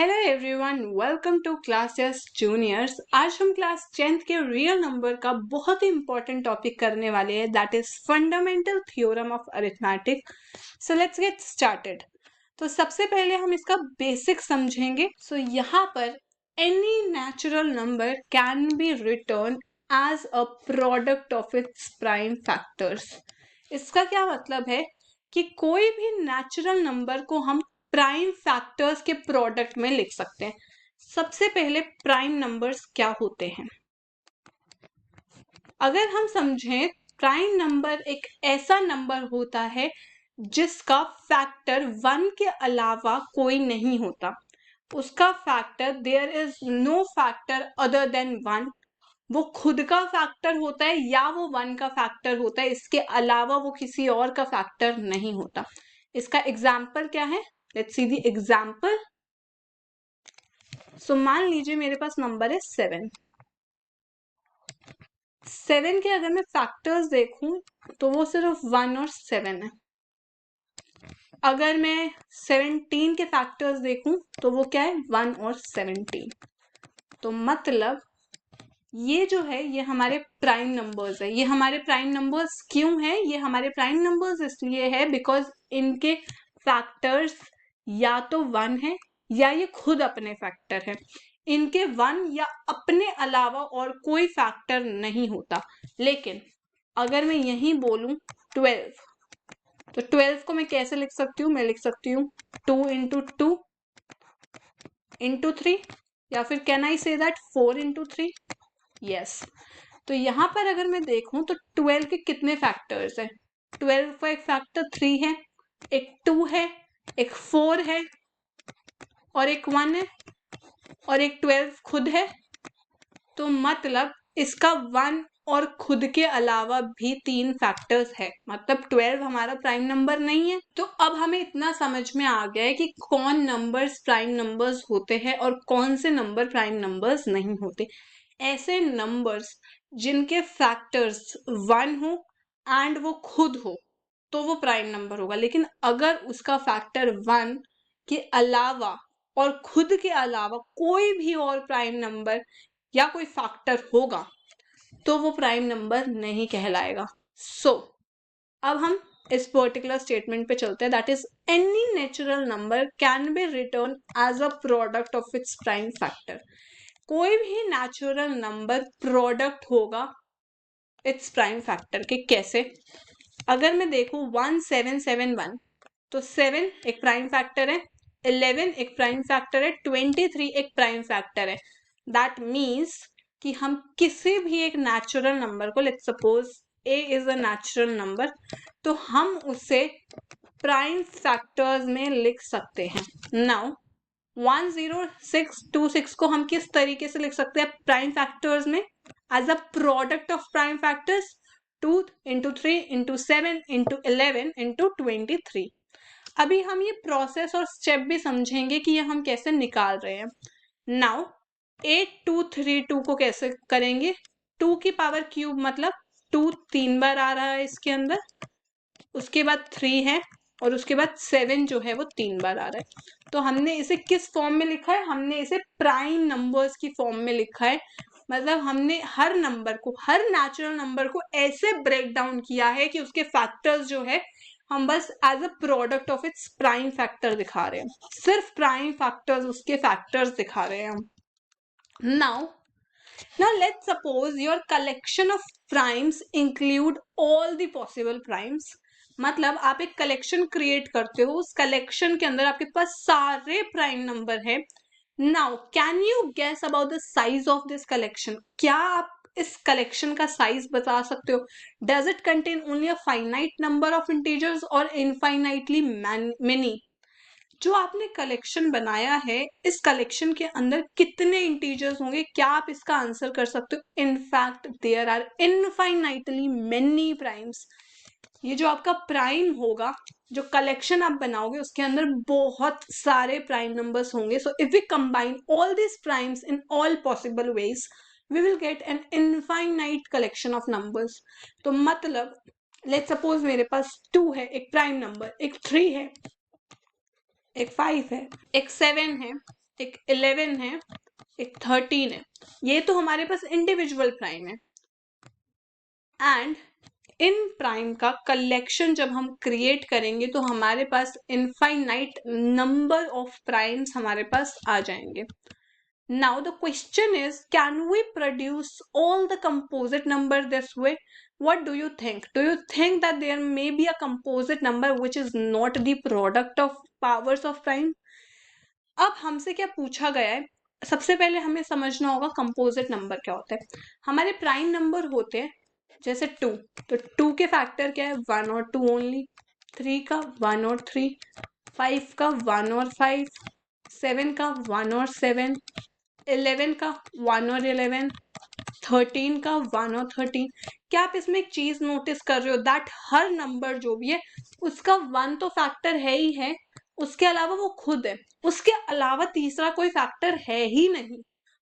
Hello everyone, welcome to class test juniors. आज हम class 10th के रियल नंबर का बहुत ही इंपॉर्टेंट टॉपिक करने वाले हैं, that is fundamental theorem of arithmetic. So let's get started. तो सबसे पहले हम इसका बेसिक समझेंगे। सो यहाँ पर any natural number can be written as a product of its prime factors. इसका क्या मतलब है कि कोई भी नेचुरल नंबर को हम प्राइम फैक्टर्स के प्रोडक्ट में लिख सकते हैं। सबसे पहले प्राइम नंबर्स क्या होते हैं, अगर हम समझें, प्राइम नंबर एक ऐसा नंबर होता है जिसका फैक्टर 1 के अलावा कोई नहीं होता। उसका factor, there is no factor other than 1। वो खुद का फैक्टर होता है या वो 1 का फैक्टर होता है, इसके अलावा वो किसी और का फैक्टर नहीं होता। इसका एग्जाम्पल क्या है? Let's see the example. So मान लीजिए मेरे पास नंबर है 7। 7 के अगर मैं फैक्टर्स देखूं तो वो सिर्फ 1 और 7 है। अगर मैं 17 के फैक्टर्स देखूं तो वो क्या है? 1 और 17। तो मतलब ये जो है ये हमारे प्राइम नंबर्स है। ये हमारे प्राइम नंबर्स क्यों है? ये हमारे प्राइम नंबर्स इसलिए है बिकॉज इनके फैक्टर्स या तो 1 है या ये खुद अपने फैक्टर है। इनके 1 या अपने अलावा और कोई फैक्टर नहीं होता। लेकिन अगर मैं यही बोलूं 12, तो 12 को मैं कैसे लिख सकती हूँ? मैं लिख सकती हूँ 2 इंटू 2 इंटू 3, या फिर can I say that 4 into 3? Yes. तो यहाँ पर अगर मैं देखूं तो 12 के कितने फैक्टर्स हैं? 12 का एक फैक्टर 3 है, एक 2 है, एक 4 है और एक 1 है और एक 12 खुद है। तो मतलब इसका 1 और खुद के अलावा भी 3 फैक्टर्स है, मतलब 12 हमारा प्राइम नंबर नहीं है। तो अब हमें इतना समझ में आ गया है कि कौन नंबर्स प्राइम नंबर्स होते हैं और कौन से नंबर प्राइम नंबर्स नहीं होते। ऐसे नंबर्स जिनके फैक्टर्स 1 हो एंड वो खुद हो तो वो प्राइम नंबर होगा। लेकिन अगर उसका फैक्टर 1 के अलावा और खुद के अलावा कोई भी और प्राइम नंबर या कोई फैक्टर होगा तो वो प्राइम नंबर नहीं कहलाएगा। सो अब हम इस पर्टिकुलर स्टेटमेंट पे चलते हैं, that is any natural number can be written as a product of its prime factor. कोई भी नेचुरल नंबर प्रोडक्ट होगा इट्स प्राइम फैक्टर के। कैसे? अगर मैं देखूं 1771, तो 7 एक प्राइम फैक्टर है, 11 एक प्राइम फैक्टर है, 23 एक प्राइम फैक्टर है। दैट मीन्स कि हम किसी भी एक नेचुरल नंबर को, let's suppose a is a natural number, तो हम उसे प्राइम फैक्टर्स में लिख सकते हैं। नाउ 10626 को हम किस तरीके से लिख सकते हैं प्राइम फैक्टर्स में? As a product of prime factors, 2 into 3 into 7 into 11 into 23। अभी हम ये प्रोसेस और स्टेप भी समझेंगे कि ये हम कैसे निकाल रहे हैं। नाउ 8232 को कैसे करेंगे? 2 की पावर क्यूब, मतलब 2 3 बार आ रहा है इसके अंदर, उसके बाद 3 है और उसके बाद 7 जो है वो 3 बार आ रहा है। तो हमने इसे किस फॉर्म में लिखा है? हमने इसे प्राइम नंबर्स की फॉर्म में लिखा है। मतलब हमने हर नंबर को, हर नेचुरल नंबर को ऐसे ब्रेक डाउन किया है कि उसके फैक्टर्स जो है हम बस as a product of its prime factor दिखा रहे हैं। सिर्फ प्राइम फैक्टर्स, उसके फैक्टर्स दिखा रहे हैं हम। Now let's suppose your collection of primes include all the possible primes। मतलब आप एक कलेक्शन क्रिएट करते हो, उस कलेक्शन के अंदर आपके पास सारे प्राइम नंबर है। Now can you guess about the size of this collection? क्या आप इस कलेक्शन का साइज बता सकते हो? Does it contain only a finite number of integers और इनफाइनाइटली मेनी? जो आपने कलेक्शन बनाया है, इस कलेक्शन के अंदर कितने इंटीजर्स होंगे? क्या आप इसका आंसर कर सकते हो? In fact there are infinitely many primes. ये जो आपका प्राइम होगा, जो कलेक्शन आप बनाओगे, उसके अंदर बहुत सारे प्राइम नंबर्स होंगे। So if we combine all this primes in all possible ways, we will get an infinite collection of numbers. तो मतलब लेट्स सपोज मेरे पास 2 है, एक प्राइम नंबर, एक 3 है, एक 5 है, एक 7 है, एक 11 है, एक 13 है। ये तो हमारे पास इंडिविजुअल प्राइम है। एंड इन प्राइम का कलेक्शन जब हम क्रिएट करेंगे तो हमारे पास इनफाइनाइट नंबर ऑफ प्राइम्स हमारे पास आ जाएंगे। Now the question is, can we produce all the composite number this way? What do you think? Do you think that there may be a composite number which is not the product of powers of prime? अब हमसे क्या पूछा गया है, सबसे पहले हमें समझना होगा कंपोजिट नंबर क्या होता है। हमारे प्राइम नंबर होते हैं जैसे 2, तो 2 के फैक्टर क्या है, 1 और 2 ओनली। 3 का 1 और 3, 5 का 1 और 5, 7 का 1 और 7, 11 का 1 और 11, 13 का 1 और 13। क्या आप इसमें एक चीज नोटिस कर रहे हो, दैट हर नंबर जो भी है उसका 1 तो फैक्टर है ही है, उसके अलावा वो खुद है, उसके अलावा तीसरा कोई फैक्टर है ही नहीं।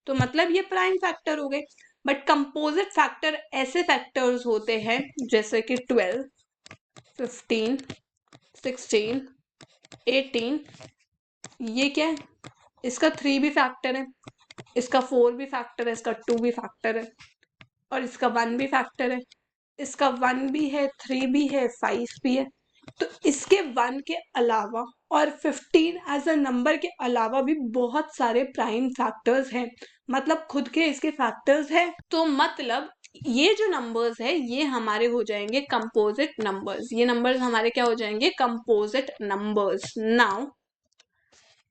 तो मतलब ये प्राइम फैक्टर हो गए। बट कंपोजिट फैक्टर ऐसे फैक्टर्स होते हैं जैसे कि 12, 15, 16, 18। ये क्या है, इसका 3 भी फैक्टर है, इसका 4 भी फैक्टर है, इसका 2 भी फैक्टर है, और इसका 1 भी फैक्टर है, इसका 1 भी है, 3 भी है, 5 भी है। तो इसके 1 के अलावा और 15 एज अ नंबर के अलावा भी बहुत सारे प्राइम फैक्टर्स हैं, मतलब खुद के इसके फैक्टर्स हैं। तो मतलब ये जो नंबर्स है ये हमारे हो जाएंगे कंपोजिट नंबर्स। ये नंबर्स हमारे क्या हो जाएंगे, कंपोजिट नंबर्स। नाउ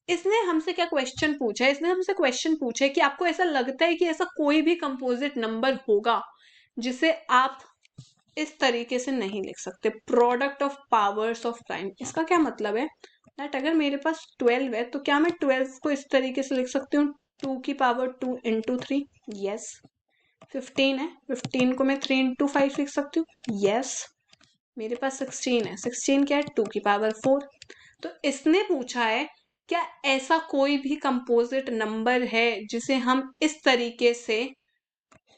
इसने हमसे क्या क्वेश्चन पूछा है, इसने हमसे क्वेश्चन पूछा है कि आपको ऐसा लगता है कि ऐसा कोई भी कंपोजिट नंबर होगा जिसे आप इस तरीके से नहीं लिख सकते, product of powers of prime. इसका क्या मतलब है, दैट अगर मेरे पास 12 है तो क्या मैं 12 को इस तरीके से लिख सकती हूँ 2 की पावर 2 इंटू 3? यस। 15 है, 15 को मैं 3 इंटू 5 लिख सकती हूँ? यस। मेरे पास 16 है, 16 क्या है, 2 की पावर 4। तो इसने पूछा है क्या ऐसा कोई भी कंपोजिट नंबर है जिसे हम इस तरीके से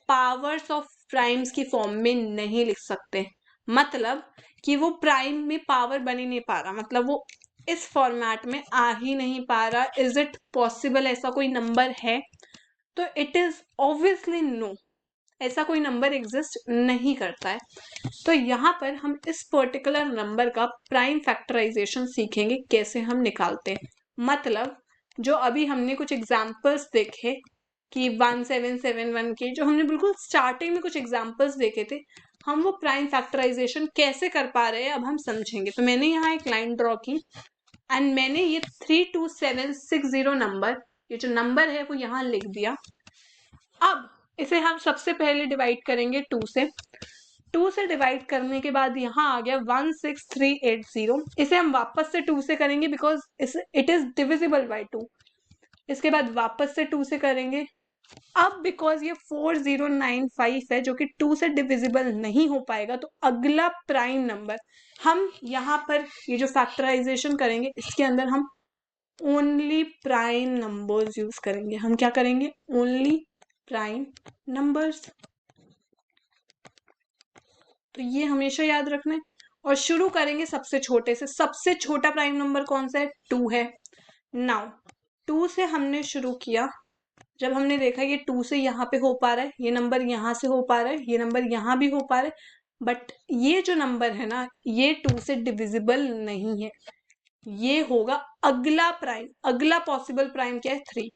पावर्स ऑफ प्राइम्स की फॉर्म में नहीं लिख सकते, मतलब कि वो प्राइम में पावर बन ही नहीं पा रहा, मतलब वो इस फॉर्मेट में आ ही नहीं पा रहा। इज इट पॉसिबल, ऐसा कोई नंबर है? तो इट इज ऑब्वियसली नो, ऐसा कोई नंबर एग्जिस्ट नहीं करता है। तो यहाँ पर हम इस पर्टिकुलर नंबर का प्राइम फैक्टराइजेशन सीखेंगे, कैसे हम निकालते हैं। मतलब जो अभी हमने कुछ एग्जाम्पल्स देखे कि 1771 के, जो हमने बिल्कुल स्टार्टिंग में कुछ एग्जाम्पल्स देखे थे, हम वो प्राइम फैक्टराइजेशन कैसे कर पा रहे हैं अब हम समझेंगे। तो मैंने यहाँ एक लाइन ड्रॉ की एंड मैंने ये 32760 नंबर, ये जो नंबर है वो यहाँ लिख दिया। अब इसे हम सबसे पहले डिवाइड करेंगे 2 से। 2 से डिवाइड करने के बाद यहाँ आ गया 16380। इसे हम वापस से 2 से करेंगे because it is divisible by 2। इसके बाद वापस से 2 से करेंगे। अब बिकॉज ये 4095 है जो कि 2 से डिविजिबल नहीं हो पाएगा, तो अगला प्राइम नंबर हम यहाँ पर ये जो फैक्टराइजेशन करेंगे इसके अंदर हम ओनली प्राइम नंबर्स यूज करेंगे। हम क्या करेंगे, ओनली प्राइम नंबर्स। तो ये हमेशा याद रखना है। और शुरू करेंगे सबसे छोटे से। सबसे छोटा प्राइम नंबर कौन सा है, 2 है। नाउ 2 से हमने शुरू किया, जब हमने देखा ये 2 से यहाँ पे हो पा रहा है, ये नंबर यहाँ से हो पा रहा है, ये नंबर यहाँ भी हो पा रहा है, बट ये जो नंबर है ना ये 2 से डिविजिबल नहीं है, ये होगा अगला प्राइम। अगला पॉसिबल प्राइम क्या है, 3।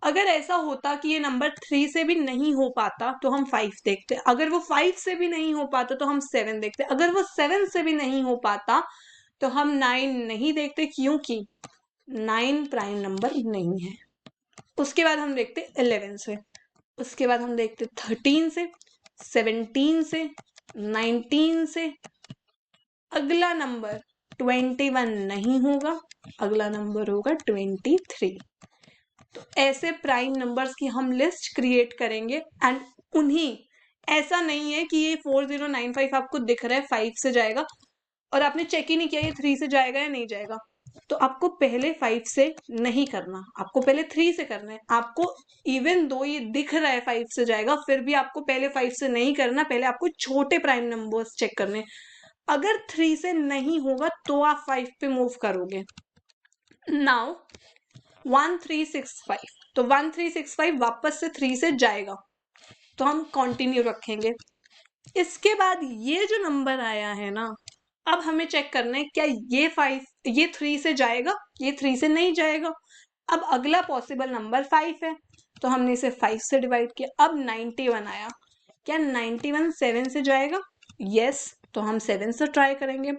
अगर ऐसा होता कि ये नंबर 3 से भी नहीं हो पाता तो हम 5 देखते, अगर वो 5 से भी नहीं हो पाता तो हम 7 देखते, अगर वो 7 से भी नहीं हो पाता तो हम 9 नहीं देखते, क्योंकि 9 प्राइम नंबर नहीं है। उसके बाद हम देखते 11 से, उसके बाद हम देखते 13 से, 17 से, 19 से। अगला नंबर 21 नहीं होगा, अगला नंबर होगा 23। तो ऐसे प्राइम नंबर्स की हम लिस्ट क्रिएट करेंगे एंड उन्हीं, ऐसा नहीं है कि ये 4095 आपको दिख रहा है 5 से जाएगा और आपने चेक ही नहीं किया ये 3 से जाएगा या नहीं जाएगा, तो आपको पहले 5 से नहीं करना, आपको पहले 3 से करना है। आपको इवन दो ये दिख रहा है 5 से जाएगा, फिर भी आपको पहले 5 से नहीं करना, पहले आपको छोटे प्राइम नंबर्स चेक करने। अगर 3 से नहीं होगा तो आप 5 पे मूव करोगे। नाउ 1365, तो 1365 वापस से 3 से जाएगा, तो हम कंटिन्यू रखेंगे। इसके बाद ये जो नंबर आया है ना, अब हमें चेक करना है क्या ये 3 से जाएगा, ये 3 से नहीं जाएगा। अब अगला पॉसिबल नंबर 5 है, तो हमने इसे 5 से डिवाइड किया। अब 91 आया, क्या 91 7 से जाएगा? यस, तो हम 7 से ट्राई करेंगे।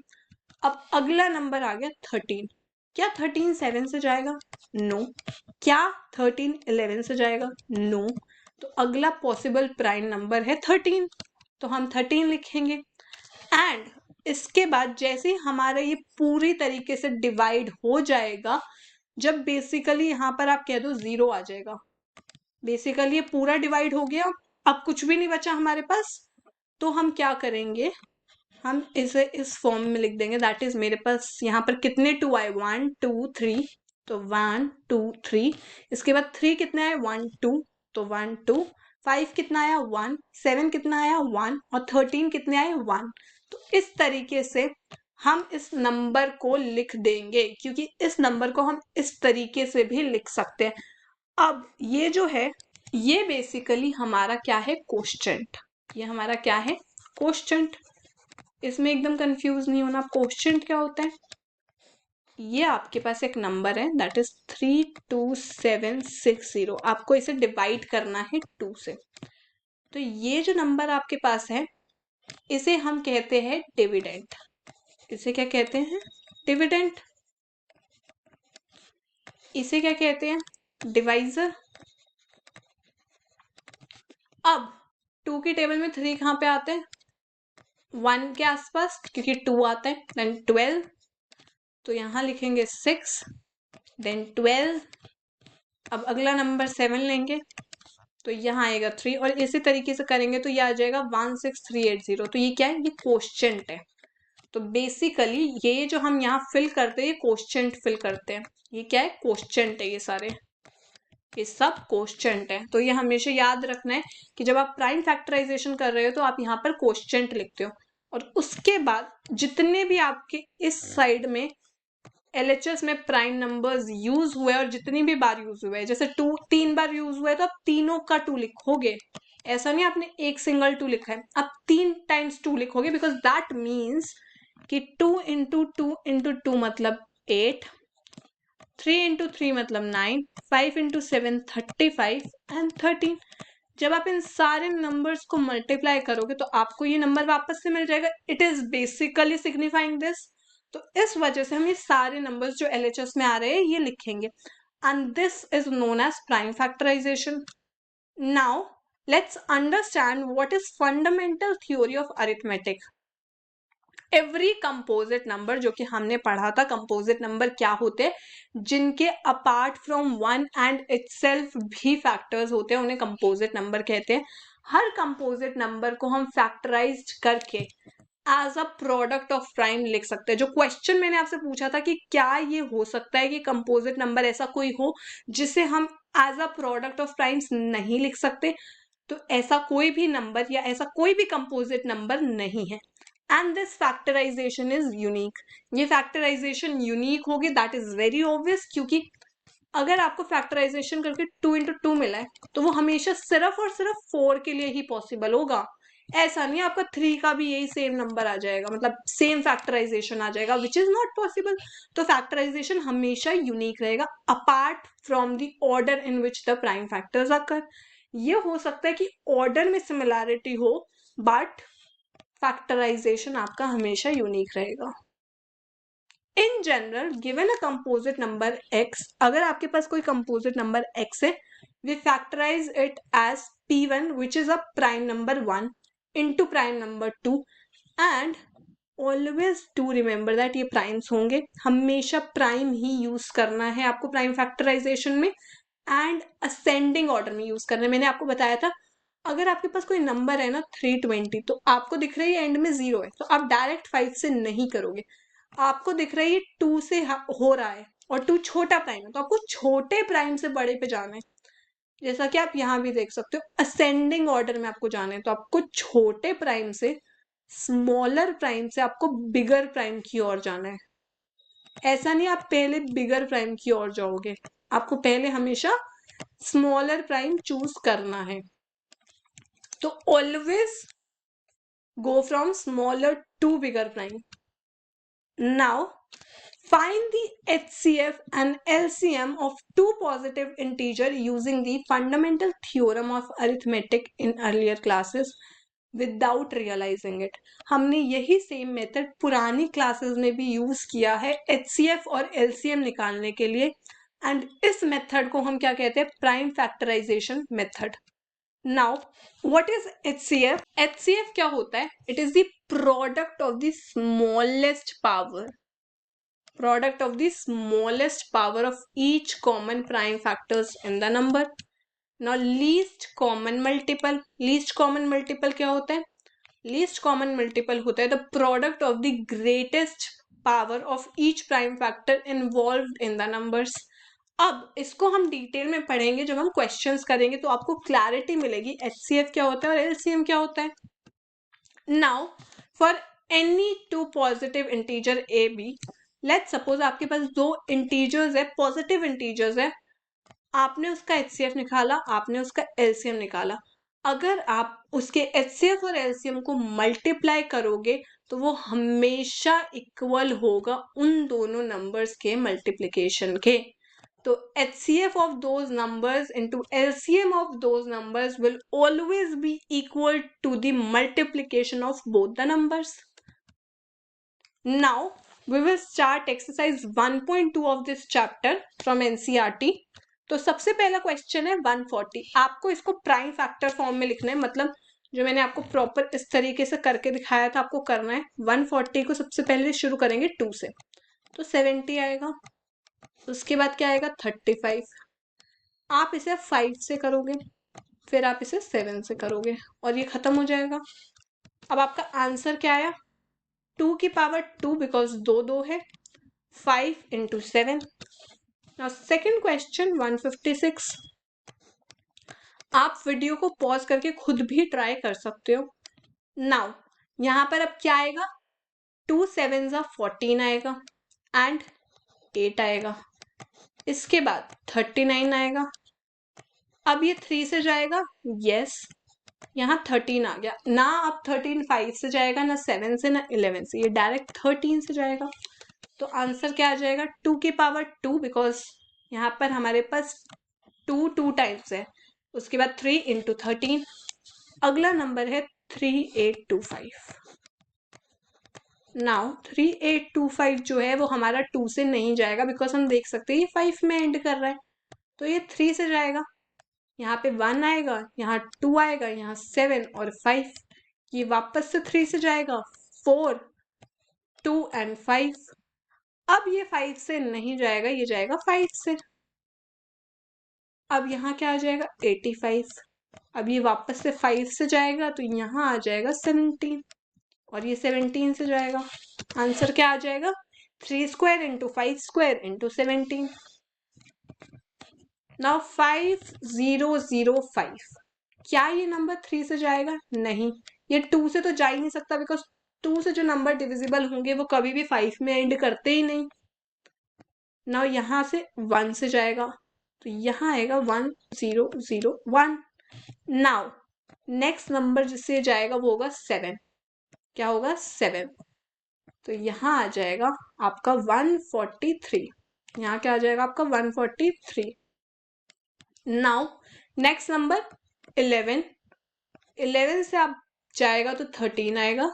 अब अगला नंबर आ गया 13, क्या 13 7 से जाएगा? नो। क्या 13 11 से जाएगा? नो। तो अगला पॉसिबल प्राइम नंबर है 13, तो हम 13 लिखेंगे। एंड इसके बाद जैसे ही हमारा ये पूरी तरीके से डिवाइड हो जाएगा, जब बेसिकली यहाँ पर आप कह दो 0 आ जाएगा, बेसिकली ये पूरा डिवाइड हो गया, अब कुछ भी नहीं बचा हमारे पास, तो हम क्या करेंगे, हम इसे इस फॉर्म में लिख देंगे। दैट इज मेरे पास यहाँ पर कितने 2 आए? 1 2 3, तो 1 2 3। इसके बाद 3 कितने आए? 1 2, तो 1 2। 5 कितना आया? 1। 7 कितना आया? 1। और 13 कितने आए? 1। तो इस तरीके से हम इस नंबर को लिख देंगे, क्योंकि इस नंबर को हम इस तरीके से भी लिख सकते हैं। अब ये जो है, ये बेसिकली हमारा क्या है? कोश्चेंट। ये हमारा क्या है? कोश्चेंट। इसमें एकदम कंफ्यूज नहीं होना। कोश्चेंट क्या होता है? ये आपके पास एक नंबर है, दैट इज 32760। आपको इसे डिवाइड करना है 2 से। तो ये जो नंबर आपके पास है, इसे हम कहते हैं डिविडेंड। इसे क्या कहते हैं? डिविडेंड। इसे क्या कहते हैं? डिवाइजर। अब 2 की टेबल में 3 कहाँ पे आते हैं? 1 के आसपास, क्योंकि 2 आता है। देन 12, तो यहाँ लिखेंगे 6, देन 12। अब अगला नंबर 7 लेंगे, तो यहाँ आएगा 3, और इसी तरीके से करेंगे तो ये आ जाएगा 16380। तो ये क्या है? ये कोश्चेंट है। तो बेसिकली ये जो हम यहाँ फिल करते हैं, ये कोश्चेंट फिल करते हैं। ये क्या है? कोश्चेंट है। ये सारे, ये सब कोश्चेंट है। तो ये हमेशा याद रखना है कि जब आप प्राइम फैक्टराइजेशन कर रहे हो तो आप यहाँ पर कोश्चेंट लिखते हो, और उसके बाद जितने भी आपके इस साइड में LHS में प्राइम नंबर्स यूज हुए और जितनी भी बार यूज हुए, जैसे 3 बार यूज हुआ है तो आप तीनों का 2 लिखोगे। ऐसा नहीं आपने एक सिंगल 2 लिखा है, आप 3 टाइम्स 2 लिखोगे, बिकॉज दैट मीन्स कि 2 इंटू 2 इंटू 2 मतलब 8, 3 इंटू 3 मतलब 9, 5 इंटू 7 35 एंड 13। जब आप इन सारे नंबर्स को मल्टीप्लाई करोगे तो आपको ये नंबर वापस से मिल जाएगा। It is basically signifying this. तो इस वजह से हम ये सारे नंबर्स जो LHS में आ रहे हैं ये लिखेंगे, and this is known as prime factorisation. Now let's understand what is fundamental theory of arithmetic. Every composite number, जो कि हमने पढ़ा था कंपोजिट नंबर क्या होते हैं, जिनके अपार्ट फ्रॉम 1 एंड इटसेल्फ भी फैक्टर्स होते हैं, उन्हें कंपोजिट नंबर कहते हैं। हर कंपोजिट नंबर को हम फैक्टराइज्ड करके as a product of prime लिख सकते हैं। जो क्वेश्चन मैंने आपसे पूछा था कि क्या ये हो सकता है कि कंपोजिट नंबर ऐसा कोई हो जिसे हम as a product of primes नहीं लिख सकते, तो ऐसा कोई भी नंबर या ऐसा कोई भी कंपोजिट नंबर नहीं है। And this factorisation is unique. ये फैक्टराइजेशन यूनिक होगी, दैट इज वेरी ऑब्वियस, क्योंकि अगर आपको फैक्टराइजेशन करके 2 इंटू 2 मिला है तो वो हमेशा सिर्फ और सिर्फ 4 के लिए ही पॉसिबल होगा। ऐसा नहीं आपका 3 का भी यही सेम नंबर आ जाएगा, मतलब सेम फैक्टराइजेशन आ जाएगा, विच इज नॉट पॉसिबल। तो फैक्टराइजेशन हमेशा यूनिक रहेगा apart from the order in which the prime factors occur. ये हो सकता है कि ऑर्डर में सिमिलैरिटी हो, बट फैक्टराइजेशन आपका हमेशा यूनिक रहेगा। In general given a composite number x, अगर आपके पास कोई कंपोजिट नंबर x है, we factorise it as p1 which is a prime number 1 into prime number 2, and always to remember that ये primes होंगे, हमेशा प्राइम ही यूज करना है आपको प्राइम फैक्टराइजेशन में, एंड असेंडिंग ऑर्डर में यूज करना है। मैंने आपको बताया था अगर आपके पास कोई नंबर है ना 320, तो आपको दिख रहा है एंड में 0 है, तो आप डायरेक्ट 5 से नहीं करोगे। आपको दिख रहा है ये 2 से हो रहा है और 2 छोटा प्राइम है, तो आपको छोटे प्राइम से बड़े पे जाना है। जैसा कि आप यहाँ भी देख सकते हो, असेंडिंग ऑर्डर में आपको जाना है, तो आपको छोटे प्राइम से, स्मॉलर प्राइम से आपको बिगर प्राइम की ओर जाना है। ऐसा नहीं आप पहले बिगर प्राइम की ओर जाओगे। आपको पहले हमेशा स्मॉलर प्राइम चूज करना है। तो always go from smaller to bigger prime. Now find the HCF and LCM of two positive integer using the fundamental theorem of arithmetic in earlier classes without realizing it। हमने यही same method पुरानी classes में भी use किया है HCF और LCM निकालने के लिए, एंड इस मेथड को हम क्या कहते हैं? Prime factorisation method. Now what is HCF? HCF क्या होता है? It is the product of the smallest power, product of the smallest power of each common prime factors in the number. Now least common multiple, least common multiple क्या होता है? least common multiple होता है the product of the greatest power of each prime factor involved in the numbers। अब इसको हम detail में पढ़ेंगे जब हम क्वेश्चंस करेंगे, तो आपको क्लैरिटी मिलेगी HCF क्या होता है और LCM क्या होता है। Now for any two positive integer a b, let's suppose आपके पास दो इंटीजर्स है, पॉजिटिव इंटीजर्स है, आपने उसका HCF निकाला, आपने उसका LCM निकाला। अगर आप उसके HCF और LCM को मल्टीप्लाई करोगे तो वो हमेशा इक्वल होगा उन दोनों नंबर्स के मल्टीप्लिकेशन के। तो HCF of those numbers into LCM of those numbers will always be equal to the multiplication of both the numbers. Now we will start exercise 1.2 of this chapter from NCERT। तो सबसे पहला question है 140। आपको इसको prime factor form में लिखना है, मतलब जो मैंने आपको प्रॉपर इस तरीके से करके दिखाया था आपको करना है। 140 को सबसे पहले शुरू करेंगे 2 से, तो 70 आएगा। उसके बाद क्या आएगा? 35। आप इसे 5 से करोगे, फिर आप इसे 7 से करोगे और ये खत्म हो जाएगा। अब आपका आंसर क्या आया? 2 की पावर 2 बिकॉज 2 2 है, 5 into 7। Now second question 156। आप वीडियो को पॉज करके खुद भी ट्राई कर सकते हो। नाउ यहां पर अब क्या आएगा? 2 7 14 आएगा एंड 8 आएगा। इसके बाद 39 आएगा। अब ये 3 से जाएगा, यस यहाँ 13 आ गया ना। अब 13 5 से जाएगा, ना 7 से ना 11 से, ये डायरेक्ट 13 से जाएगा। तो आंसर क्या आ जाएगा? 2 की पावर 2 बिकॉज यहाँ पर हमारे पास 2 टाइम्स है। उसके बाद 3 into 13। अगला नंबर है 3825। नाउ 3825 जो है वो हमारा 2 से नहीं जाएगा बिकॉज हम देख सकते हैं ये 5 में एंड कर रहा है, तो ये 3 से जाएगा। यहाँ पे 1 आएगा, यहाँ 2 आएगा, यहाँ 7 और 5। ये वापस से 3 से जाएगा, 4 2 and 5। अब ये 5 से नहीं जाएगा, ये जाएगा 5 से। अब यहाँ क्या आ जाएगा? 85। अब ये वापस से 5 से जाएगा तो यहाँ आ जाएगा 17 और ये 17 से जाएगा। आंसर क्या आ जाएगा? 3 square into 5 square into 17। Now 5005, क्या ये नंबर 3 से जाएगा? नहीं, ये 2 से तो जा ही नहीं सकता बिकॉज 2 से जो नंबर डिविजिबल होंगे वो कभी भी 5 में एंड करते ही नहीं। नाउ यहाँ से 1 से जाएगा तो यहाँ आएगा 1001। नाउ नेक्स्ट नंबर जिससे जाएगा वो होगा 7। क्या होगा? 7। तो यहाँ आ जाएगा आपका 143। यहाँ क्या आ जाएगा आपका? 143। Now next number 11। 11 से आप जाएगा तो 13 आएगा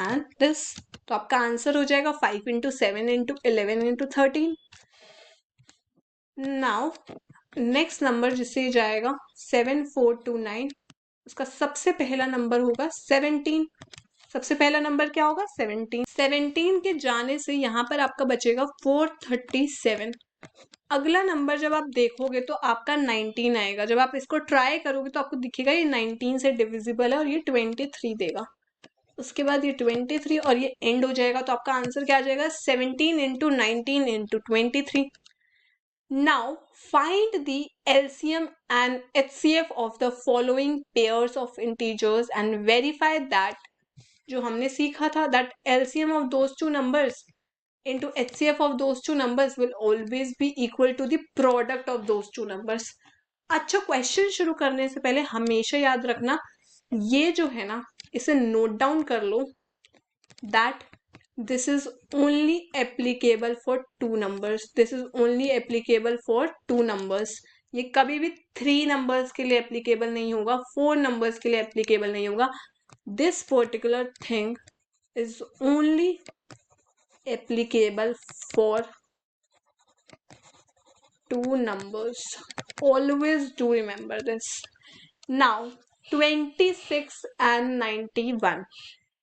एंड दिस, तो आपका आंसर हो जाएगा 5 into 7 into 11 into 13। Now next number जिससे जाएगा 7429, उसका सबसे पहला नंबर होगा 17। सबसे पहला नंबर क्या होगा? 17। 17 के जाने से यहाँ पर आपका बचेगा 437। अगला नंबर जब आप देखोगे तो आपका 19 आएगा। जब आप इसको ट्राई करोगे तो आपको दिखेगा ये 19 से डिविजिबल है और ये 23 देगा। उसके बाद ये 23 और ये एंड हो जाएगा, तो आपका आंसर क्या आ जाएगा? 17 into 19 into 23। Now find the LCM and HCF of the following pairs of integers and verify that जो हमने सीखा था that LCM of those two numbers into HCF of those two numbers will always be equal to the product of those two numbers. अच्छा, question शुरू करने से पहले हमेशा याद रखना, ये जो है ना, इसे नोट डाउन कर लो, that this is only applicable for two numbers. This is only applicable for two numbers. ये कभी भी 3 numbers के लिए applicable नहीं होगा, 4 numbers के लिए applicable नहीं होगा. This particular thing is only applicable for two numbers. Always do remember this. Now 26 and 91.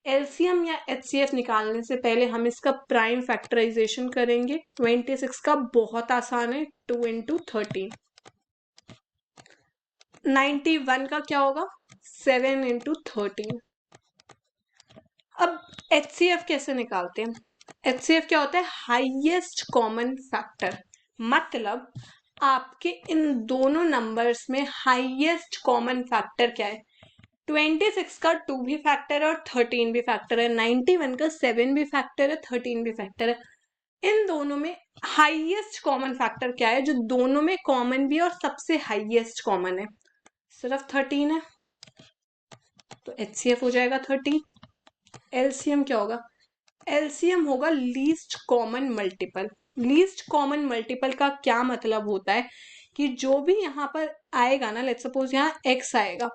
LCM या एचसीएफ निकालने से पहले हम इसका प्राइम फैक्टराइजेशन करेंगे. 26 का बहुत आसान है, 2 into 13. 91 का क्या होगा, 7 into 13. अब एचसीएफ कैसे निकालते हैं? एचसीएफ क्या होता है, हाईएस्ट कॉमन फैक्टर. मतलब आपके इन दोनों नंबर्स में हाईएस्ट कॉमन फैक्टर क्या है? 26 का 2 भी फैक्टर है और 13 भी फैक्टर है. 91 का 7 भी फैक्टर है, 13 भी फैक्टर है. इन दोनों में हाईएस्ट कॉमन फैक्टर क्या है, जो दोनों में कॉमन भी और सबसे हाईएस्ट कॉमन है? सिर्फ 13 है. तो एचसीएफ हो जाएगा 13. एलसीएम क्या होगा? एलसीएम होगा least common multiple. Least common multiple का क्या मतलब होता है कि जो भी यहाँ पर आएगा ना, लेट्स सपोज यहाँ x आएगा,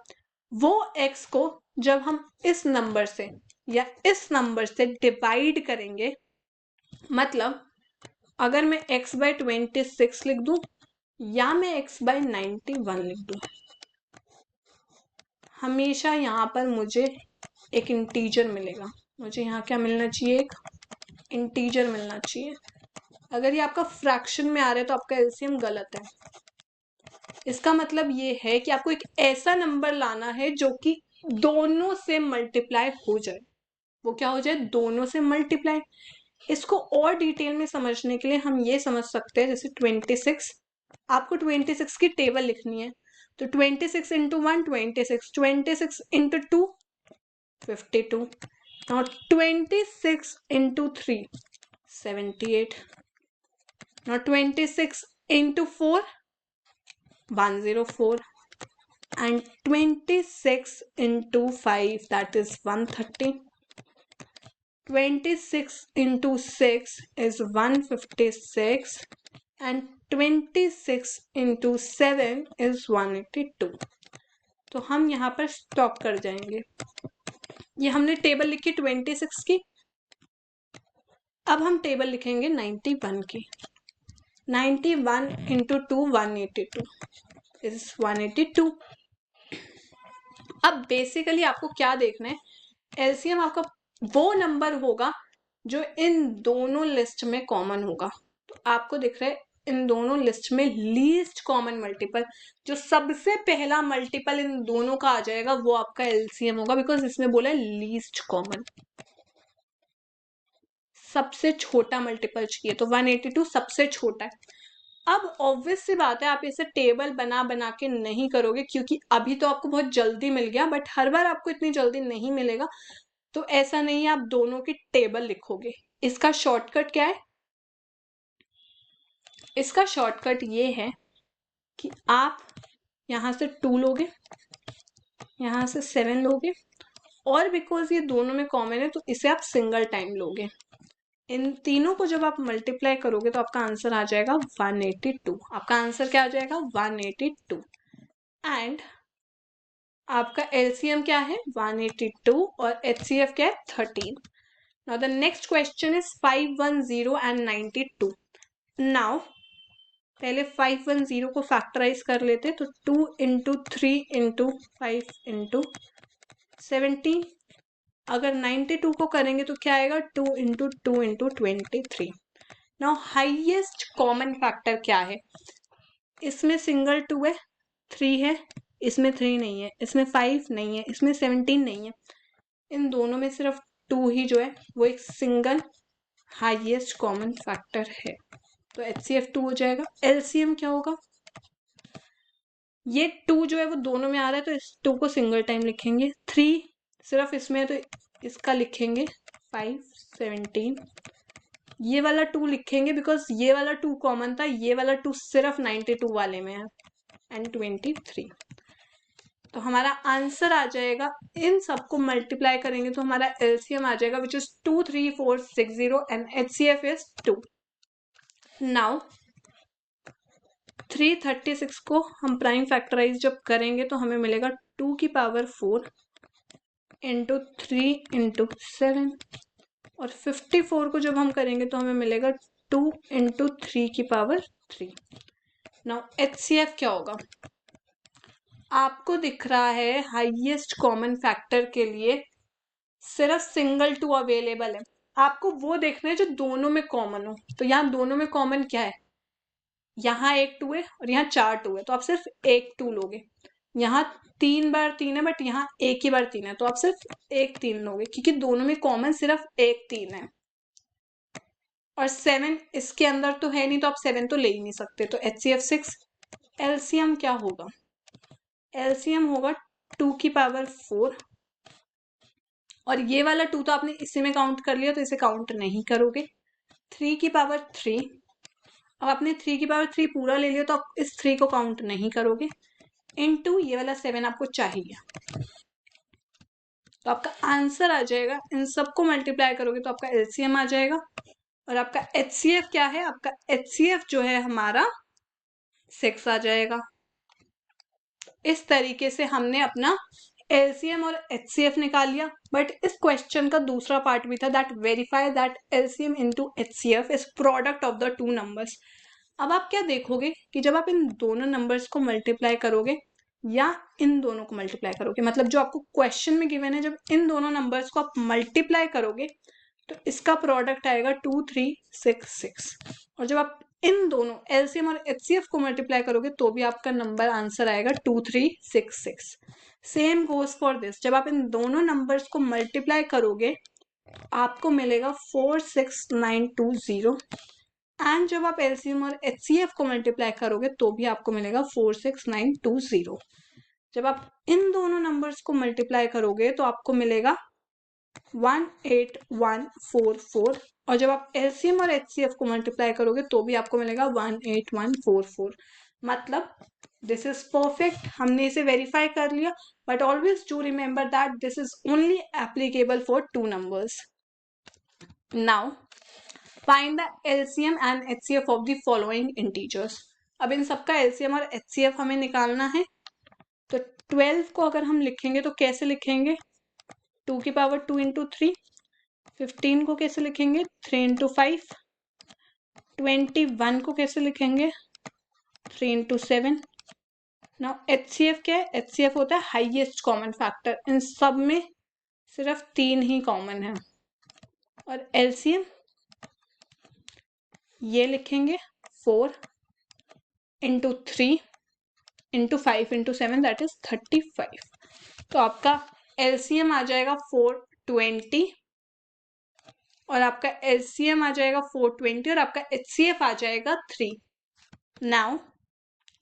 वो x को जब हम इस नंबर से या इस नंबर से डिवाइड करेंगे, मतलब अगर मैं x by 26 लिख दूं या मैं x by 91 लिख दूं, हमेशा यहाँ पर मुझे एक इंटीजर मिलेगा. मुझे यहाँ क्या मिलना चाहिए, एक इंटीजर मिलना चाहिए. अगर ये आपका फ्रैक्शन में आ रहा है तो आपका एलसीएम गलत है. इसका मतलब ये है कि आपको एक ऐसा नंबर लाना है जो कि दोनों से मल्टीप्लाई हो जाए. वो क्या हो जाए, दोनों से मल्टीप्लाई. इसको और डिटेल में समझने के लिए हम ये समझ सकते हैं, जैसे 26, आपको 26 की टेबल लिखनी है, तो 26 into 1 26, 26 into 2 52, now 26 into 3 78, now 26 into 4 104, and 26 into 5, that is 130. 26 into 6 is 156, and 26 into 7 is 182. तो हम यहाँ पर स्टॉप कर जाएंगे. ये हमने टेबल लिखी 26 की. अब हम टेबल लिखेंगे 91 की. 91 into 2 182 is 182. अब बेसिकली आपको क्या देखना है, एलसीएम आपका वो नंबर होगा जो इन दोनों लिस्ट में कॉमन होगा. तो आपको दिख रहा है इन दोनों लिस्ट में लीस्ट कॉमन मल्टीपल, जो सबसे पहला मल्टीपल इन दोनों का आ जाएगा वो आपका एलसीएम होगा, बिकॉज इसमें बोला है लीस्ट कॉमन. सबसे छोटा मल्टीपल चाहिए, तो 182 सबसे छोटा है. अब ऑब्वियस सी बात है, आप इसे टेबल बना बना के नहीं करोगे, क्योंकि अभी तो आपको बहुत जल्दी मिल गया, बट हर बार आपको इतनी जल्दी नहीं मिलेगा. तो ऐसा नहीं है आप दोनों की टेबल लिखोगे. इसका शॉर्टकट क्या है? इसका शॉर्टकट ये है कि आप यहाँ से 2 लोगे, यहाँ से 7 लोगे, और बिकॉज ये दोनों में कॉमन है तो इसे आप सिंगल टाइम लोगे. इन तीनों को जब आप मल्टीप्लाई करोगे तो आपका आंसर आ जाएगा 182. आपका आंसर क्या आ जाएगा, 182. एंड आपका एलसीएम क्या है, 182, और एचसीएफ क्या है, 13. Now the next question is 510 and 92. Now पहले 510 को फैक्टराइज कर लेते, तो 2 into 3 into 5 into 17. अगर 92 को करेंगे तो क्या आएगा, 2 into 2 into 23. Now highest common factor क्या है? इसमें सिंगल 2 है, 3 है, इसमें 3 नहीं है, इसमें 5 नहीं है, इसमें 17 नहीं है. इन दोनों में सिर्फ 2 ही जो है वो एक सिंगल हाईएस्ट कॉमन फैक्टर है. तो एचसीएफ 2 हो जाएगा. एलसीएम क्या होगा, ये 2 जो है वो दोनों में आ रहा है तो इस 2 को सिंगल टाइम लिखेंगे. 3 सिर्फ इसमें है तो इसका लिखेंगे 5 17. ये वाला 2 लिखेंगे बिकॉज ये वाला 2 कॉमन था, ये वाला 2 सिर्फ 92 वाले में है, एंड 23। तो हमारा आंसर आ जाएगा, इन सबको मल्टीप्लाई करेंगे तो हमारा एलसीएम आ जाएगा which is 23460 and HCF is 2। Now 336 को हम प्राइम फैक्टराइज जब करेंगे तो हमें मिलेगा 2 की पावर 4 इंटू 3 इंटू 7, और 54 को जब हम करेंगे तो हमें मिलेगा 2 इंटू 3 की पावर 3। नाउ एचसीएफ क्या होगा, आपको दिख रहा है हाईएस्ट कॉमन फैक्टर के लिए सिर्फ सिंगल 2 अवेलेबल है, आपको वो देखना है जो दोनों में कॉमन हो। तो यहाँ दोनों में कॉमन क्या है, यहाँ एक 2 है और यहाँ 4 2 है, तो आप सिर्फ एक 2 लोगे। यहाँ 3 बार 3 है बट यहाँ एक ही बार 3 है, तो आप सिर्फ एक 3 लोगे, क्योंकि दोनों में कॉमन सिर्फ एक 3 है। और 7 इसके अंदर तो है नहीं, तो आप 7 तो ले ही नहीं सकते, तो HCF 6। एलसीएम क्या होगा, एलसीएम होगा 2 की पावर 4, और ये वाला 2 तो आपने इसी में काउंट कर लिया तो इसे काउंट नहीं करोगे। 3 की पावर 3, अब आपने 3 की पावर 3 पूरा ले लिया तो आप इस 3 को काउंट नहीं करोगे, इनटू ये वाला 7 आपको चाहिए। तो आपका आंसर आ जाएगा, इन सबको मल्टीप्लाई करोगे तो आपका एलसीएम आ जाएगा। और आपका एचसीएफ क्या है, आपका एचसीएफ जो है हमारा 6 आ जाएगा। इस तरीके से हमने अपना एलसीएम और एचसीएफ निकाल लिया। बट इस क्वेश्चन का दूसरा पार्ट भी था, that verify that LCM into HCF is product of the two numbers. अब आप क्या देखोगे कि जब आप इन दोनों नंबर्स को मल्टीप्लाई करोगे या इन दोनों को मल्टीप्लाई करोगे, मतलब जो आपको क्वेश्चन में गिवन है, जब इन दोनों नंबर्स को आप मल्टीप्लाई करोगे तो इसका प्रोडक्ट आएगा 2366, और जब आप इन दोनों एलसीएम और एचसीएफ को मल्टीप्लाई करोगे तो भी आपका नंबर आंसर आएगा 2366। सेम गोज फॉर दिस, जब आप इन दोनों नंबर्स को मल्टीप्लाई करोगे आपको मिलेगा 46920, एंड जब आप एलसीएम और एचसीएफ को मल्टीप्लाई करोगे तो भी आपको मिलेगा 46920। जब आप इन दोनों नंबर्स को मल्टीप्लाई करोगे तो आपको मिलेगा 18144, और जब आप एलसीएम और एचसीएफ को मल्टीप्लाई करोगे तो भी आपको मिलेगा 18144। मतलब दिस इज परफेक्ट, हमने इसे वेरीफाई कर लिया। But always do remember that this is only applicable for two numbers. Now find the LCM and HCF of the following integers. अब इन सबका एलसीएम और एचसीएफ हमें निकालना है। तो 12 को अगर हम लिखेंगे तो कैसे लिखेंगे, 2 की पावर 2 इंटू 3। 15 को कैसे लिखेंगे, 3 इंटू 5। 21 को कैसे लिखेंगे, 3 इंटू 7। नाउ एचसीएफ क्या है, एचसीएफ होता है हाईएस्ट कॉमन फैक्टर, इन सब में सिर्फ 3 ही कॉमन है। और एलसीएम ये लिखेंगे 4 into 3 into 5 into 7, that is 35। तो आपका एलसीएम आ जाएगा 420, और आपका एलसीएम आ जाएगा 420, और आपका एचसीएफ आ जाएगा 3। नाउ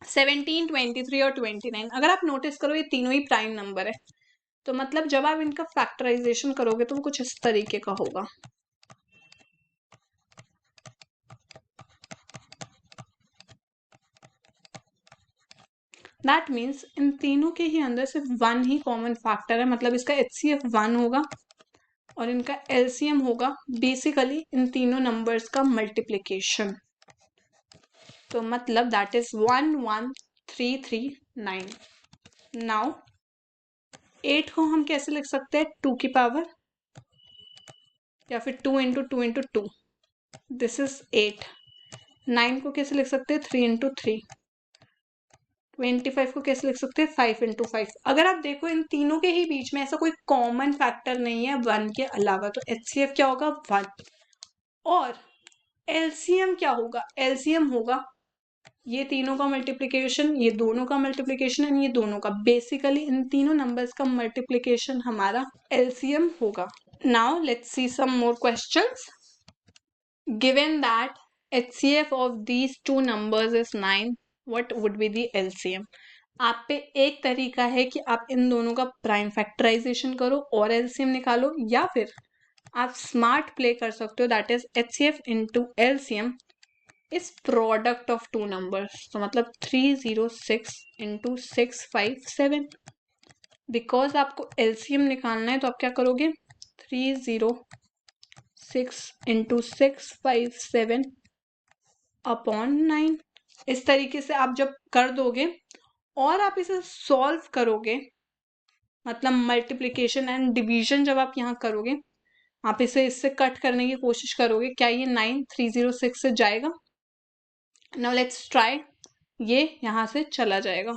17, 23 और 29, अगर आप नोटिस करो ये तीनों ही प्राइम नंबर है, तो मतलब जब आप इनका फैक्टराइजेशन करोगे तो वो कुछ इस तरीके का होगा। दैट मीन्स इन तीनों के ही अंदर सिर्फ 1 ही कॉमन फैक्टर है, मतलब इसका एचसीएफ 1 होगा और इनका एलसीएम होगा बेसिकली इन तीनों नंबर्स का मल्टीप्लिकेशन। तो मतलब दैट इज 11339। नाउ 8 को हम कैसे लिख सकते हैं, 2 की पावर, या फिर 2 इंटू 2 इंटू 2, दिस इज 8। 9 को कैसे लिख सकते हैं, 3 इंटू 3। 25 को कैसे लिख सकते हैं, 5 इंटू 5। अगर आप देखो इन तीनों के ही बीच में ऐसा कोई कॉमन फैक्टर नहीं है 1 के अलावा, तो एचसीएफ क्या होगा, 1। और एलसीएम क्या होगा, एलसीएम होगा ये तीनों का मल्टीप्लिकेशन, ये दोनों का मल्टीप्लिकेशन एंड ये दोनों का, बेसिकली इन तीनों नंबर्स का मल्टीप्लिकेशन हमारा एलसीएम होगा। Now let's see some more questions. Given that HCF of these two numbers is 9, what would be the LCM? आप पे एक तरीका है कि आप इन दोनों का प्राइम फैक्टराइजेशन करो और एलसीएम निकालो, या फिर आप स्मार्ट प्ले कर सकते हो, that is HCF into LCM is product of two numbers. तो मतलब 306 इंटू 657। बिकॉज आपको LCM निकालना है तो आप क्या करोगे, 306 इंटू 657 अपॉन 9। इस तरीके से आप जब कर दोगे और आप इसे सॉल्व करोगे, मतलब मल्टीप्लिकेशन एंड डिवीजन जब आप यहाँ करोगे, आप इसे इससे कट करने की कोशिश करोगे, क्या ये 9 306 से जाएगा? Now let's try. ये यहाँ से चला जाएगा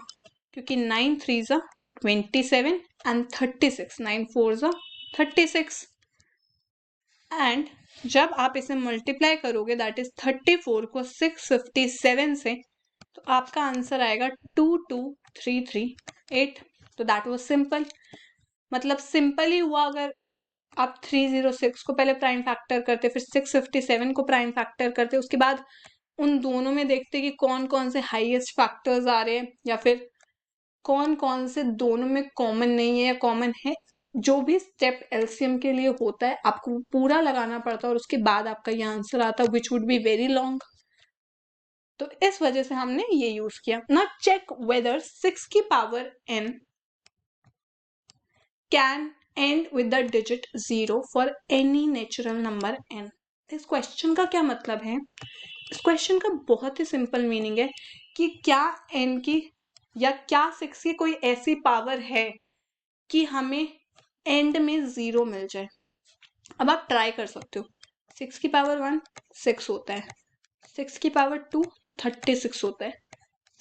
क्योंकि 9 3 ज़ा 27 एंड 36, 9 4 ज़ा 36। एंड जब आप इसे मल्टीप्लाई करोगे, दैट इज 34 को 657 से, तो आपका आंसर आएगा 22338। तो दैट वाज सिंपल। मतलब सिंपल ही हुआ। अगर आप 306 को पहले प्राइम फैक्टर करते, फिर 657 को प्राइम फैक्टर करते, उसके बाद उन दोनों में देखते कि कौन कौन से हाईएस्ट फैक्टर्स आ रहे हैं, या फिर कौन कौन से दोनों में कॉमन नहीं है या कॉमन है। जो भी स्टेप LCM के लिए होता है आपको पूरा लगाना पड़ता है, और उसके बाद आपका ये आंसर आता है, which would be very long. तो इस वजह से हमने ये यूज किया। ना चेक वेदर 6 की power n can and with the digit 0 for any natural number n। इस क्वेश्चन का क्या मतलब है? इस क्वेश्चन का बहुत ही सिंपल मीनिंग है कि क्या n की या क्या 6 की कोई ऐसी पावर है कि हमें एंड में 0 मिल जाए। अब आप ट्राई कर सकते हो। 6 की पावर 1 6 होता है, 6 की पावर 2 36 होता है,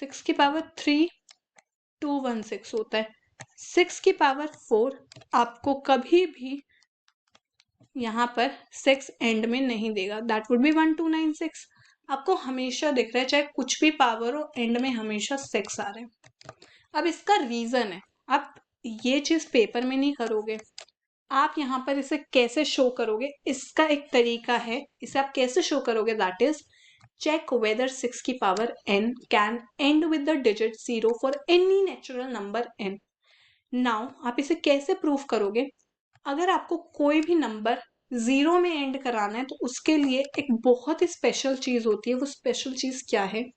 6 की पावर 3 216 होता है, 6 की पावर 4 आपको कभी भी यहाँ पर 6 एंड में नहीं देगा, दैट वुड बी 1296। आपको हमेशा दिख रहा है, चाहे कुछ भी पावर हो, एंड में हमेशा 6 आ रहे हैं। अब इसका रीजन है, आप ये चीज पेपर में नहीं करोगे, आप यहाँ पर इसे कैसे शो करोगे, इसका एक तरीका है। इसे आप कैसे शो करोगे, दैट इज चेक वेदर 6 की power n can and with the digit 0 for any natural number n। Now आप इसे कैसे प्रूफ करोगे? अगर आपको कोई भी नंबर 0 में एंड कराना है तो उसके लिए एक बहुत ही स्पेशल चीज होती है। वो स्पेशल चीज क्या है?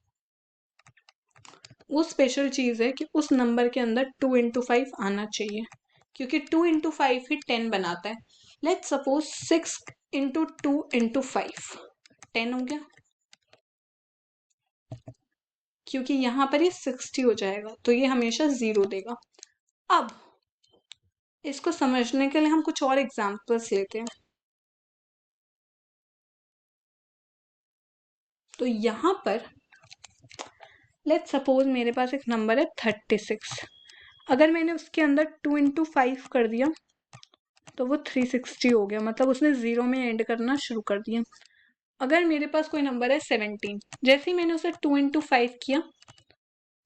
वो स्पेशल चीज है कि उस नंबर के अंदर 2 इंटू 5 आना चाहिए, क्योंकि 2 इंटू 5 ही 10 बनाता है। लेट्स सपोज 6 इंटू 2 इंटू 5 10 हो गया, क्योंकि यहाँ पर ये 60 हो जाएगा, तो ये हमेशा 0 देगा। अब इसको समझने के लिए हम कुछ और एग्जाम्पल्स लेते हैं। तो यहाँ पर लेट्स सपोज मेरे पास एक नंबर है 36। अगर मैंने उसके अंदर 2 इंटू 5 कर दिया तो वो 360 हो गया, मतलब उसने 0 में एंड करना शुरू कर दिया। अगर मेरे पास कोई नंबर है 17, जैसे ही मैंने उसे 2 इंटू 5 किया,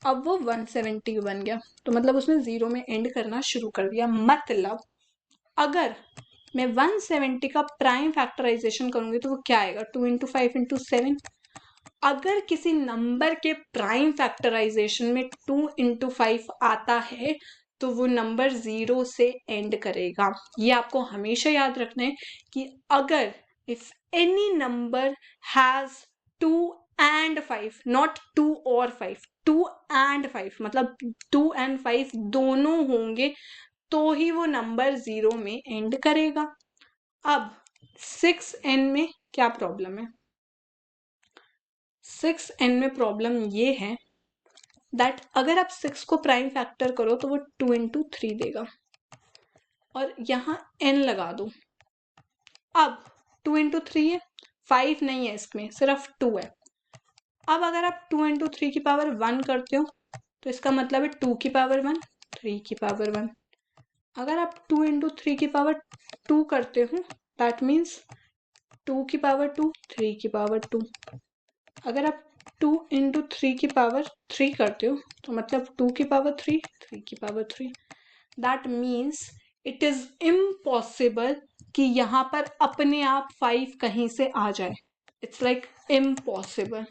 अब वो 170 बन गया, तो मतलब उसने 0 में एंड करना शुरू कर दिया। मतलब अगर मैं 170 का प्राइम फैक्टराइजेशन करूंगी तो वो क्या आएगा, 2 इंटू 5 इंटू 7। अगर किसी नंबर के प्राइम फैक्टराइजेशन में 2 इंटू 5 आता है तो वो नंबर 0 से एंड करेगा। ये आपको हमेशा याद रखना है कि अगर if any number has 2 and 5, not 2 और 5, 2 and 5, मतलब 2 and 5 दोनों होंगे तो ही वो नंबर 0 में एंड करेगा। अब 6n में क्या प्रॉब्लम है? 6n में प्रॉब्लम ये है दैट अगर आप 6 को प्राइम फैक्टर करो तो वो 2 इंटू 3 देगा, और यहाँ n लगा दो। अब 2 इंटू 3 है, 5 नहीं है इसमें, सिर्फ 2 है। अब अगर आप 2 इंटू 3 की पावर 1 करते हो तो इसका मतलब है 2 की पावर 1 3 की पावर 1। अगर आप 2 इंटू 3 की पावर 2 करते हो दैट मीन्स 2 की पावर 2 3 की पावर 2। अगर आप 2 इंटू 3 की पावर 3 करते हो तो मतलब 2 की पावर 3 3 की power 3। That means it is impossible कि यहाँ पर अपने आप 5 कहीं से आ जाए। इट्स लाइक इम्पॉसिबल,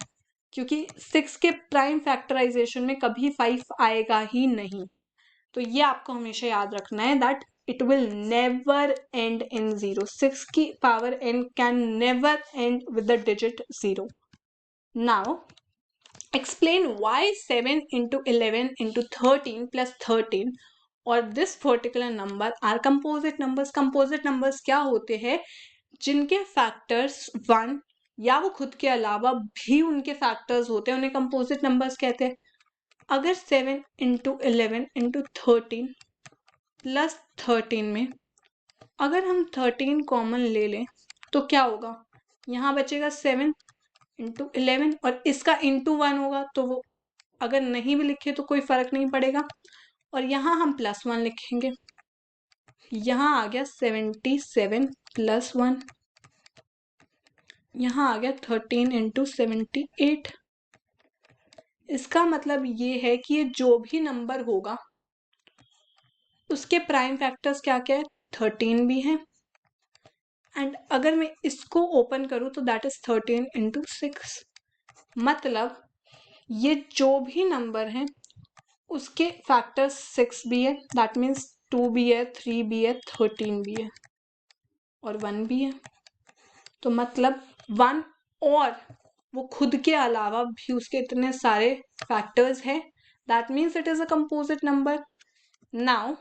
क्योंकि 6 के प्राइम फैक्टराइजेशन में कभी 5 आएगा ही नहीं। तो ये आपको हमेशा याद रखना है that it will never end in 0. 6 की power n can never end with the digit 0. Now explain why 7 into 11 into 13 plus 13 or this particular number are composite numbers. Composite numbers क्या होते हैं? जिनके फैक्टर्स 1 या वो खुद के अलावा भी उनके फैक्टर्स होते हैं, उन्हें कंपोजिट नंबर्स कहते हैं. अगर 7 इंटू 11 इंटू 13 प्लस 13 में अगर हम 13 कॉमन ले लें तो क्या होगा? यहाँ बचेगा 7 इंटू 11 और इसका इंटू 1 होगा, तो वो अगर नहीं भी लिखे तो कोई फर्क नहीं पड़ेगा. और यहाँ हम प्लस 1 लिखेंगे. यहाँ आ गया 77 प्लस 1. यहाँ आ गया 13 इंटू 78. इसका मतलब ये है कि ये जो भी नंबर होगा उसके प्राइम फैक्टर्स क्या क्या है? 13 भी है. एंड अगर मैं इसको ओपन करूं तो दैट इज 13 इंटू 6. मतलब ये जो भी नंबर है उसके फैक्टर्स 6 भी है, दैट मीन्स 2 भी है, 3 भी है, 13 भी है और 1 भी है. तो मतलब 1 और वो खुद के अलावा भी उसके इतने सारे फैक्टर्स हैं, that means it is a composite number. Now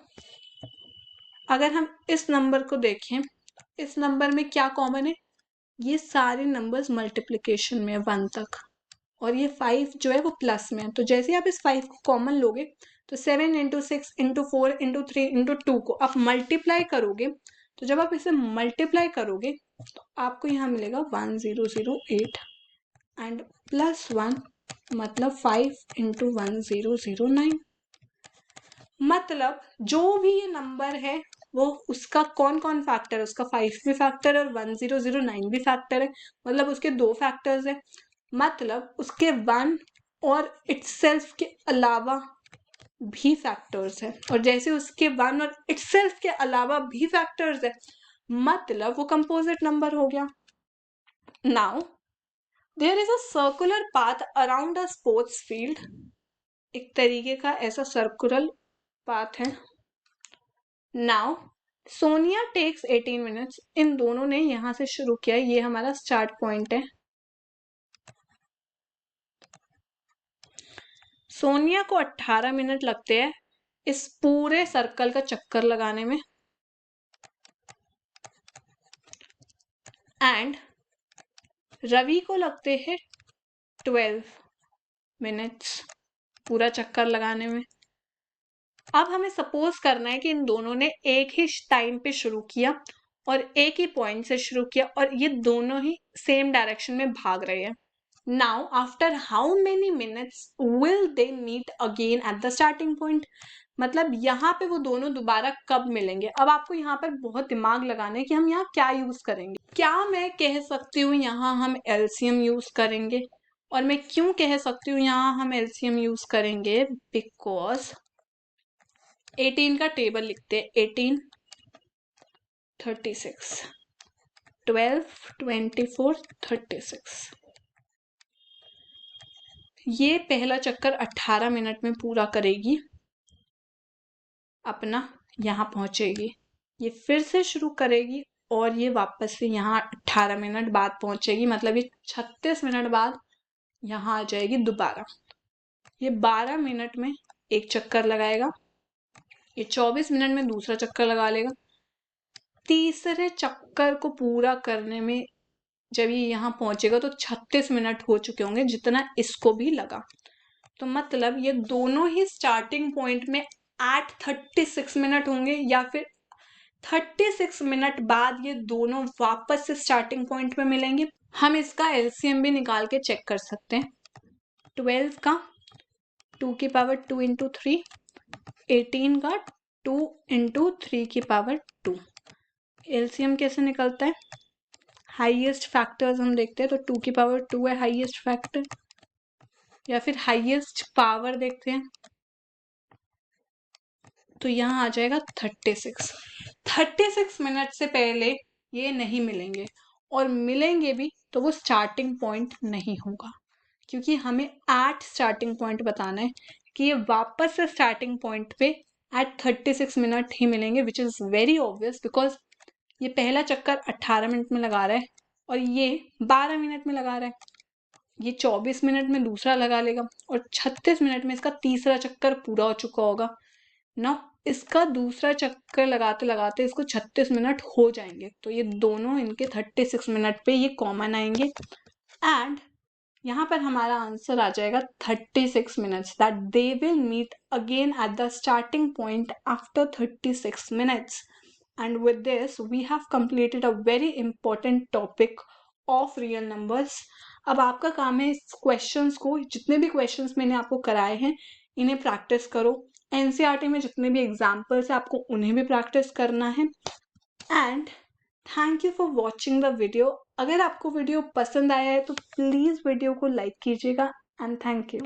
अगर हम इस नंबर को देखें, इस नंबर में क्या कॉमन है? ये सारे नंबर्स मल्टीप्लिकेशन में है 1 तक, और ये 5 जो है वो प्लस में है. तो जैसे आप इस 5 को कॉमन लोगे तो 7 इंटू 6 इंटू 4 इंटू 3 इंटू 2 को आप मल्टीप्लाई करोगे. तो जब आप इसे मल्टीप्लाई करोगे तो आपको यहाँ मिलेगा 1008 एंड प्लस 1 मतलब 5 इंटू 1009. मतलब जो भी ये नंबर है वो उसका कौन कौन फैक्टर है? उसका 5 भी फैक्टर है और 1009 भी फैक्टर है. मतलब उसके 2 फैक्टर्स है. मतलब उसके 1 और इटसेल्फ के अलावा भी फैक्टर्स है. और जैसे उसके 1 और इटसेल्फ के अलावा भी फैक्टर्स है, मतलब वो कंपोजिट नंबर हो गया. Now there is a circular path around a sports field. एक तरीके का ऐसा सर्कुलर पाथ है. Now Sonia takes 18 minutes. इन दोनों ने यहां से शुरू किया, ये हमारा स्टार्ट पॉइंट है. सोनिया को 18 मिनट लगते हैं इस पूरे सर्कल का चक्कर लगाने में, एंड रवि को लगते हैं 12 मिनट्स पूरा चक्कर लगाने में. अब हमें सपोज करना है कि इन दोनों ने एक ही टाइम पे शुरू किया और एक ही पॉइंट से शुरू किया और ये दोनों ही सेम डायरेक्शन में भाग रहे हैं. Now after how many minutes will they meet again at the starting point. मतलब यहाँ पे वो दोनों दोबारा कब मिलेंगे. अब आपको यहाँ पर बहुत दिमाग लगाना है कि हम यहाँ क्या यूज करेंगे. क्या मैं कह सकती हूँ यहाँ हम एलसीएम यूज करेंगे, और मैं क्यों कह सकती हूँ यहाँ हम एलसीएम यूज करेंगे? बिकॉज 18 का टेबल लिखते हैं. 18 36 12 24 36. ये पहला चक्कर 18 मिनट में पूरा करेगी, अपना यहाँ पहुंचेगी. ये फिर से शुरू करेगी और ये वापस से यहाँ 18 मिनट बाद पहुंचेगी. मतलब ये 36 मिनट बाद यहाँ आ जाएगी दोबारा. ये 12 मिनट में एक चक्कर लगाएगा, ये 24 मिनट में दूसरा चक्कर लगा लेगा. तीसरे चक्कर को पूरा करने में जब ये यहाँ पहुंचेगा तो 36 मिनट हो चुके होंगे, जितना इसको भी लगा. तो मतलब ये दोनों ही स्टार्टिंग पॉइंट में 36 मिनट होंगे, या फिर 36 मिनट बाद ये दोनों वापस से स्टार्टिंग पॉइंट में मिलेंगे. हम इसका एलसीएम भी निकाल के चेक कर सकते हैं. 12 का 2 की पावर 2 इंटू 3, 18 का 2 इंटू 3 की पावर 2. एलसीएम कैसे निकलता है? हाईएस्ट फैक्टर्स हम देखते हैं, तो 2 की पावर 2 है हाईएस्ट फैक्टर, या फिर हाईएस्ट पावर देखते हैं तो यहाँ आ जाएगा 36. 36 मिनट से पहले ये नहीं मिलेंगे, और मिलेंगे भी तो वो स्टार्टिंग पॉइंट नहीं होगा, क्योंकि हमें 8 स्टार्टिंग पॉइंट बताना है कि ये वापस से स्टार्टिंग पॉइंट पे एट 36 मिनट ही मिलेंगे, which is very obvious because ये पहला चक्कर 18 मिनट में लगा रहा है और ये 12 मिनट में लगा रहा है। ये 24 मिनट में दूसरा लगा लेगा और 36 मिनट में इसका तीसरा चक्कर पूरा हो चुका होगा ना। इसका दूसरा चक्कर लगाते लगाते इसको 36 मिनट हो जाएंगे, तो ये दोनों इनके 36 मिनट पे ये कॉमन आएंगे एंड यहाँ पर हमारा आंसर आ जाएगा 36 minutes, that they will meet again at the starting point after 36 minutes. And with this, we have completed a very important topic of real numbers. अब आपका काम है इस क्वेश्चंस को, जितने भी क्वेश्चंस मैंने आपको कराए हैं, इन्हें प्रैक्टिस करो। एनसीईआरटी में जितने भी एग्जाम्पल्स है आपको उन्हें भी प्रैक्टिस करना है। And thank you for watching the video. अगर आपको वीडियो पसंद आया है तो प्लीज़ वीडियो को लाइक कीजिएगा एंड थैंक यू।